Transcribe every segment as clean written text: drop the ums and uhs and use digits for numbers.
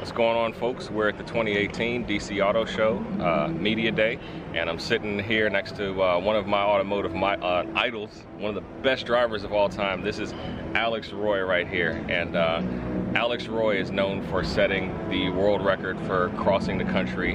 What's going on, folks? We're at the 2018 DC Auto Show Media Day, and I'm sitting here next to one of my automotive idols, one of the best drivers of all time. This is Alex Roy right here, and Alex Roy is known for setting the world record for crossing the country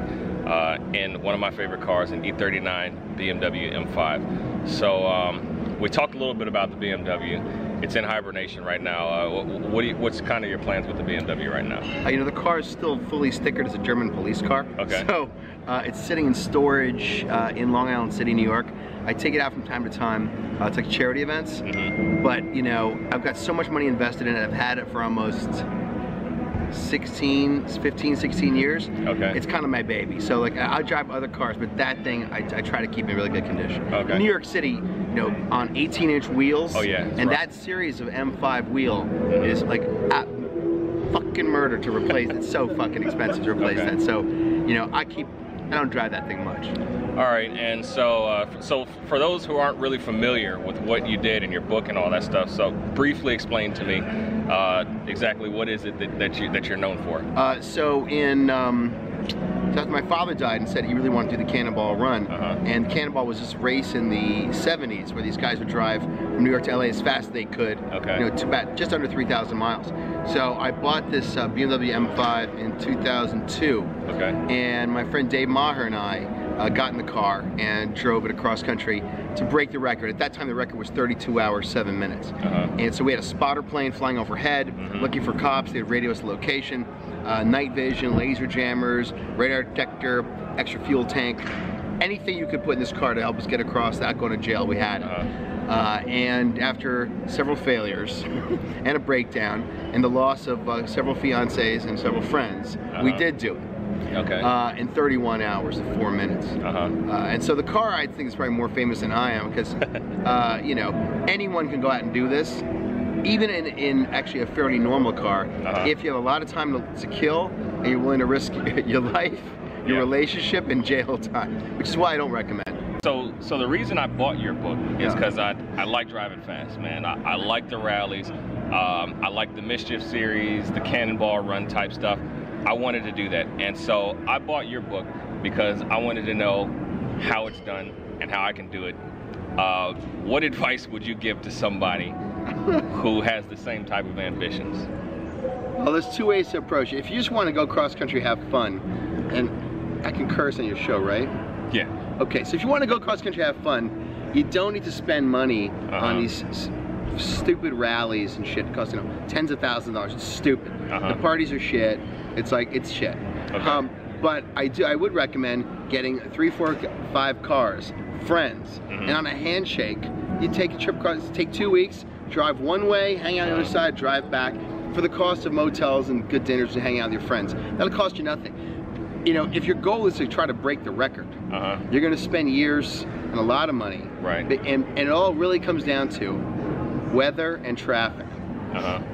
in one of my favorite cars, an E39 BMW M5. So we talked a little bit about the BMW. It's in hibernation right now. What's kind of your plans with the BMW right now? You know, the car is still fully stickered as a German police car. Okay. So it's sitting in storage in Long Island City, New York. I take it out from time to time. It's like charity events. Mm-hmm. But, you know, I've got so much money invested in it. I've had it for almost 15, 16 years. Okay. It's kind of my baby. So like I drive other cars, but that thing I try to keep in really good condition. Okay. In New York City, you know, on 18-inch wheels. Oh yeah. And that series of M5 wheel is like fucking murder to replace. It's so fucking expensive to replace that. So, you know, I don't drive that thing much. All right, and so so for those who aren't really familiar with what you did in your book and all that stuff, so briefly explain to me exactly what is it that you're known for. So in after my father died and said he really wanted to do the Cannonball Run, and the Cannonball was this race in the 70s where these guys would drive from New York to LA as fast as they could, you know, to about just under 3,000 miles. So I bought this BMW M5 in 2002, and my friend Dave Maher and I got in the car and drove it across country to break the record. At that time the record was 32 hours, 7 minutes. And so we had a spotter plane flying overhead, looking for cops. They had radio us the location, night vision, laser jammers, radar detector, extra fuel tank, anything you could put in this car to help us get across without going to jail, we had. And after several failures and a breakdown and the loss of several fiancés and several friends, we did do it. In 31 hours and 4 minutes. And so the car, I think, is probably more famous than I am because, you know, anyone can go out and do this, even in actually a fairly normal car, if you have a lot of time to kill and you're willing to risk your life, your relationship, and jail time, which is why I don't recommend it. So the reason I bought your book is because I like driving fast, man. I like the rallies. I like the Mischief series, the Cannonball Run type stuff. I wanted to do that, and so I bought your book because I wanted to know how it's done and how I can do it. What advice would you give to somebody who has the same type of ambitions? Well, there's two ways to approach it. If you just want to go cross country, have fun, and I can curse on your show, right? Yeah. Okay, so if you want to go cross country, have fun, you don't need to spend money on these stupid rallies and shit. It costs, you know, tens of thousands of dollars. It's stupid. The parties are shit. It's like, it's shit. But I would recommend getting 3, 4, 5 cars, friends, and on a handshake, you take a trip across, take 2 weeks, drive one way, hang out on the other side, drive back, for the cost of motels and good dinners and hang out with your friends. That'll cost you nothing. You know, if your goal is to try to break the record, you're going to spend years and a lot of money. Right. And it all really comes down to weather and traffic.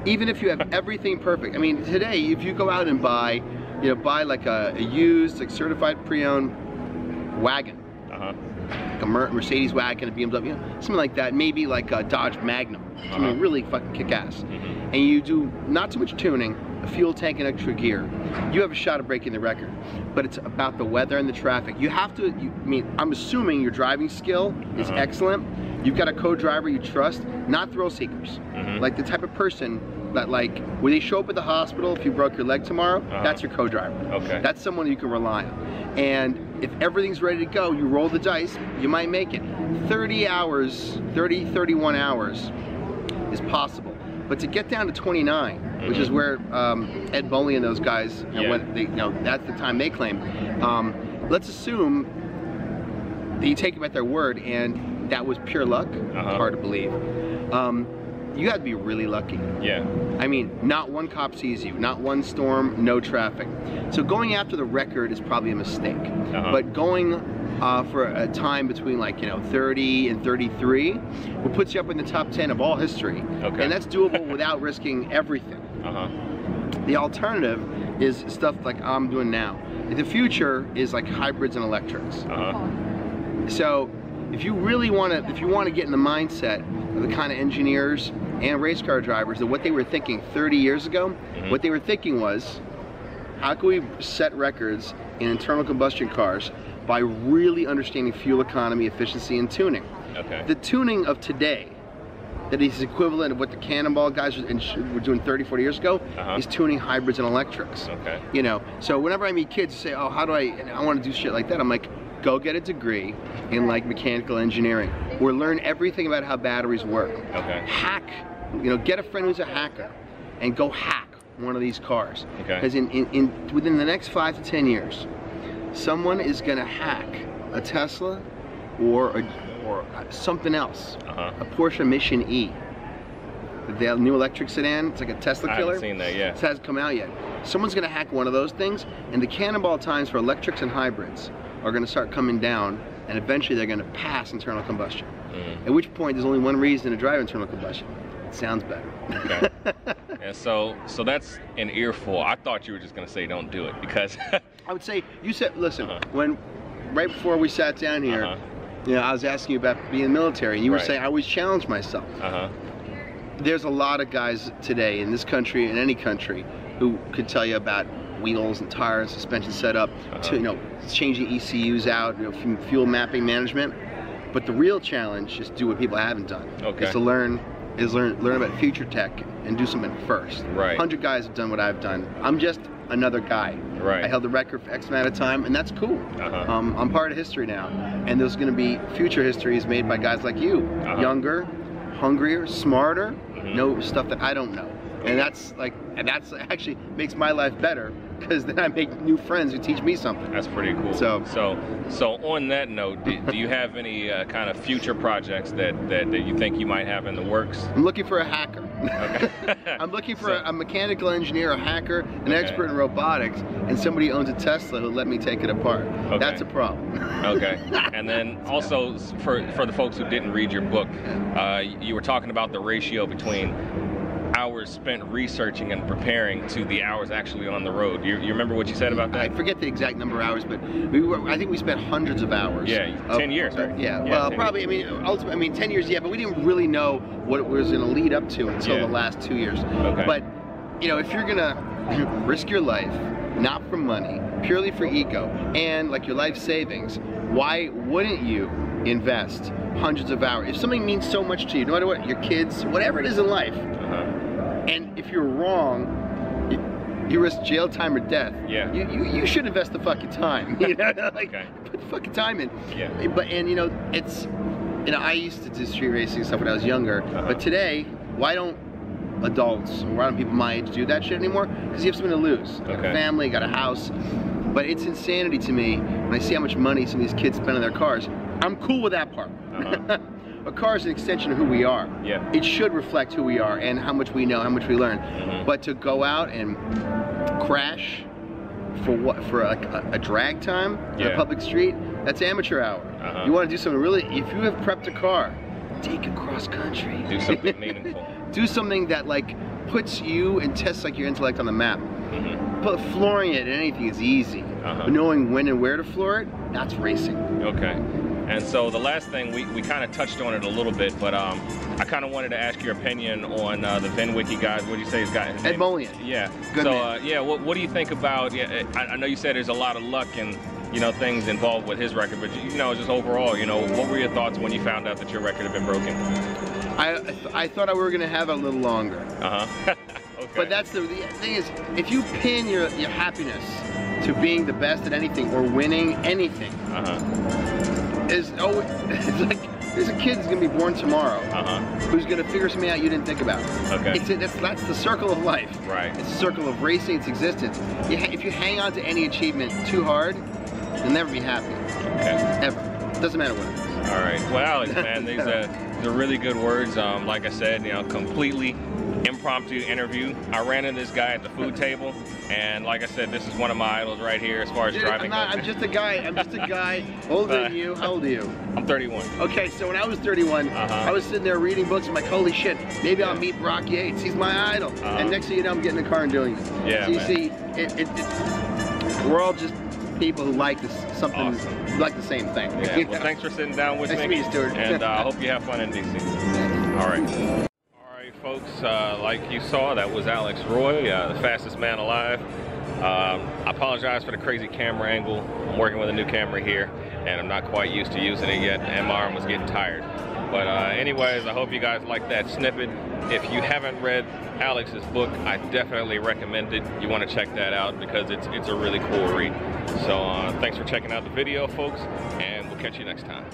Even if you have everything perfect. I mean, today, if you go out and buy, you know, buy like a used, like certified pre-owned wagon, like a Mercedes wagon, a BMW, something like that, maybe like a Dodge Magnum, something really fucking kick-ass, and you do not too much tuning, a fuel tank and extra gear, you have a shot of breaking the record. But it's about the weather and the traffic. You have to, I mean, I'm assuming your driving skill is excellent. You've got a co-driver you trust, not thrill seekers. Like the type of person that, like, when they show up at the hospital if you broke your leg tomorrow, that's your co-driver. That's someone you can rely on. And if everything's ready to go, you roll the dice, you might make it. 30 hours, 31 hours is possible. But to get down to 29, which is where Ed Boley and those guys, you know, when they, you know, that's the time they claim. Let's assume that you take them at their word and that was pure luck. It's hard to believe. You have to be really lucky. I mean, not one cop sees you, not one storm, no traffic. So going after the record is probably a mistake. But going for a time between, like, you know, 30 and 33 will put you up in the top 10 of all history. And that's doable without risking everything. The alternative is stuff like I'm doing now. The future is like hybrids and electrics. So if you really want to, if you want to get in the mindset of the kind of engineers and race car drivers that what they were thinking 30 years ago, what they were thinking was, how can we set records in internal combustion cars by really understanding fuel economy, efficiency, and tuning. Okay. The tuning of today, that is equivalent of what the Cannonball guys were doing 30, 40 years ago, is tuning hybrids and electrics. Okay. You know, so whenever I meet kids who say, oh, how do I want to do shit like that, I'm like, go get a degree in like mechanical engineering, or learn everything about how batteries work. Okay. Hack, you know, get a friend who's a hacker and go hack one of these cars. Okay. Because within the next 5 to 10 years, someone is gonna hack a Tesla or something else, a Porsche Mission E. The new electric sedan, it's like a Tesla killer. I haven't seen that yet. It hasn't come out yet. Someone's gonna hack one of those things, and the cannonball times for electrics and hybrids are gonna start coming down, and eventually they're gonna pass internal combustion. At which point, there's only one reason to drive internal combustion. It sounds better. Okay. And so that's an earful. I thought you were just gonna say don't do it, because I would say, you said, listen, right before we sat down here, you know, I was asking you about being military, and you were saying I always challenge myself. There's a lot of guys today in this country, in any country, who could tell you about wheels and tires, suspension setup, to, you know, changing ECUs out, you know, fuel mapping management. But the real challenge is to do what people haven't done. Is to learn about future tech and do something first. 100 guys have done what I've done. I'm just another guy. I held the record for X amount of time, and that's cool. I'm part of history now, and there's going to be future histories made by guys like you, younger, hungrier, smarter, know stuff that I don't know. And that's actually makes my life better, because then I make new friends who teach me something. That's pretty cool. So on that note, do you have any kind of future projects that you think you might have in the works? I'm looking for a hacker. I'm looking for a mechanical engineer, a hacker, an expert in robotics, and somebody who owns a Tesla who'll let me take it apart. That's a problem. And then also for the folks who didn't read your book, you were talking about the ratio between hours spent researching and preparing to the hours actually on the road. You remember what you said about that? I forget the exact number of hours, but I think we spent hundreds of hours. 10 years, right? Well, probably, I mean, ultimately, 10 years, but we didn't really know what it was going to lead up to until the last 2 years. But, you know, if you're going to risk your life, not for money, purely for ego, and like your life savings, why wouldn't you invest hundreds of hours? If something means so much to you, no matter what, your kids, whatever it is in life, and if you're wrong, you risk jail time or death. You should invest the fucking time. You know, like put the fucking time in. But you know, it's, you know, I used to do street racing and stuff when I was younger. But today, why don't adults, or why don't people my age do that shit anymore? Because you have something to lose. You got a family, got a house. But it's insanity to me when I see how much money some of these kids spend on their cars. I'm cool with that part. A car is an extension of who we are. It should reflect who we are and how much we know, how much we learn. But to go out and crash for what? For a drag time on a public street? That's amateur hour. You want to do something really, if you have prepped a car, take it cross country. Do something meaningful. Do something that like puts you and tests like your intellect on the map. But flooring it in anything is easy. But knowing when and where to floor it, that's racing. And so the last thing, we kind of touched on it a little bit, but I kind of wanted to ask your opinion on the VinWiki guys. What do you say his guy? Ed Molian. Good man. What do you think about? I know you said there's a lot of luck and, you know, things involved with his record, but you know, just overall, you know, what were your thoughts when you found out that your record had been broken? I thought we were gonna have it a little longer. But that's the thing is, if you pin your happiness to being the best at anything or winning anything, it's like there's a kid who's gonna be born tomorrow who's gonna figure something out you didn't think about. That's the circle of life. It's a circle of racing, its existence. If you hang on to any achievement too hard, you'll never be happy. Ever. It doesn't matter what it is. All right. Well, Alex, man, these are really good words. Like I said, you know, completely impromptu interview. I ran into this guy at the food table, and like I said, this is one of my idols right here as far as driving goes. I'm just a guy older than you. How old are you? I'm 31. Okay, so when I was 31, I was sitting there reading books. I'm like, holy shit, maybe I'll meet Brock Yates. He's my idol. And next thing you know, I'm getting in the car and doing it. So you see, we're all just people who like something, like the same thing. Well, thanks for sitting down with me. Nice to meet you, Stuart. And I hope you have fun in DC. All right. Folks, like you saw, that was Alex Roy, the fastest man alive. I apologize for the crazy camera angle. I'm working with a new camera here, and I'm not quite used to using it yet, and my arm was getting tired. But anyways, I hope you guys like that snippet. If you haven't read Alex's book, I definitely recommend it. You want to check that out because it's a really cool read. So thanks for checking out the video, folks, and we'll catch you next time.